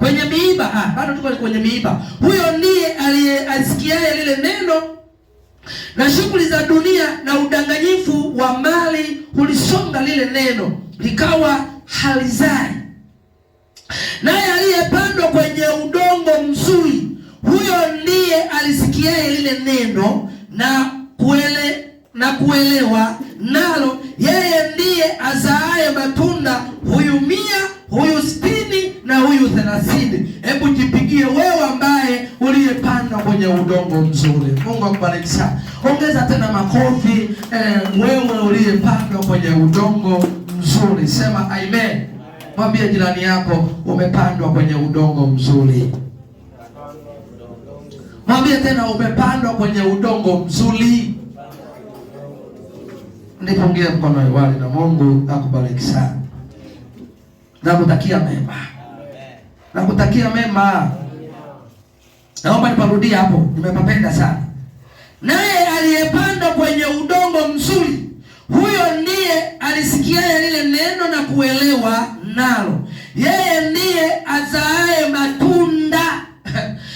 kwenye miiba. Bado tuko kwenye miiba. Huyo ndiye alisikiaye lile neno, na shughuli za dunia na udanganyifu wa mali hulisonga lile neno, likawa halizai. Naye aliyepandwa kwenye udongo mzuri, huyo ndiye alisikiaye lile neno na kuelewa nalo, yeye ndiye azaaye matunda, huyu 100, huyu 60 na huyu 30. Hebu jipigie wewe ambaye uliyepandwa kwenye udongo mzuri. Mungu akubariki sana. Ongeza tena makofi wewe uliyepandwa kwenye udongo mzuri. Sema amen. Mwambie jirani yako, umepandwa kwenye udongo mzuri. Mwambie tena, umepandwa kwenye udongo mzuri. Nipungie mkono hewani, na Mungu akubariki sana. Nakutakia mema. Nakutakia mema. Naomba niparudie hapo, nimepapenda sana. Naye aliyepandwa kwenye udongo mzuri, huyo ndiye alisikiaye lile neno na kuelewa nalo, yeye ndiye azaaye matunda.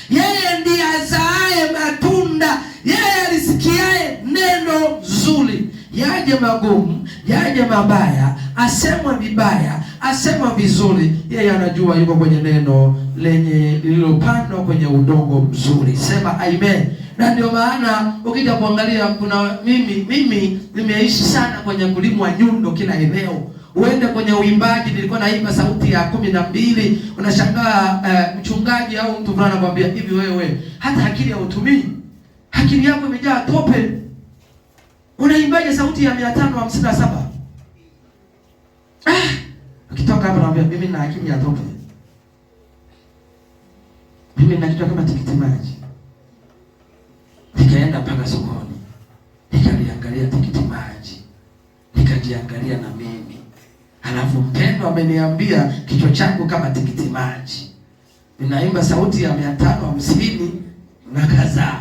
Yeye ndiye azaaye matunda. Yeye alisikiaye neno zuri, yaje magumu, yaje mabaya, asemwe vibaya, asemwe vizuri, yeye anajua yuko kwenye neno lililopandwa kwenye udongo mzuri. Sema amen. Na ndio maana ukija kuangalia, kuna mimi nimeishi sana kwenye kulimwa nyundo kila eneo. Uende kwenye uimbaji, nilikuwa naimba sauti ya 12, unashangaa mchungaji au mtu fulani anakuambia hivi, wewe hata akili hautumii, akili yako imejaa tope, unaimbaje sauti ya 557? Ukitoka hapa naambia mimi na akili ya tope, mimi na kitu kama tikiti maji. Nikaenda mpaka sokoni, nikaliangalia tikiti maji, nikajiangalia na mimi. Halafu mpendo ameniambia kichwa changu kama tikiti maji. Ninaimba sauti ya 550 na kadhaa.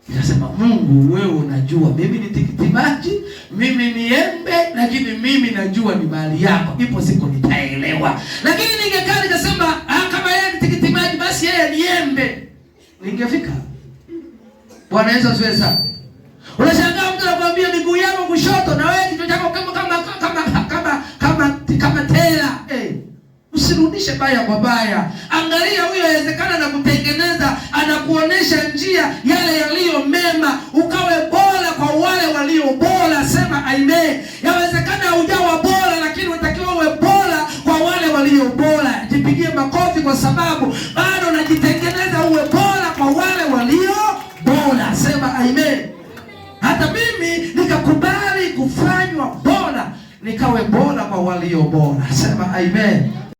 Nikasema, Mungu wewe unajua mimi ni tikiti maji, mimi ni embe, lakini mimi najua ni mali yako. Ipo siku nitaelewa. Lakini ningekaa nikasema, kama yeye ni tikiti maji basi yeye ni embe, ningefika. Bwana Yesu asifiwe sana. Unashangaa mtu anakuambia miguu yako kushoto, na wewe kichwa chako kama tela. Usirudishe baya kwa baya. Angalia huyo, inawezekana na kutengeneza, anakuonesha njia yale yaliyo mema, ukawe bora kwa wale walio bora. Sema amen. Yawezekana hujawa bora, lakini unatakiwa uwe bora kwa wale walio bora. Jipigie makofi kwa sababu bado unajitengeneza uwe bora kwa wale walio bora. Sema amen. Hata mimi nikakubali kufanywa bora, nikawe bora kwa walio bora. Sema amen.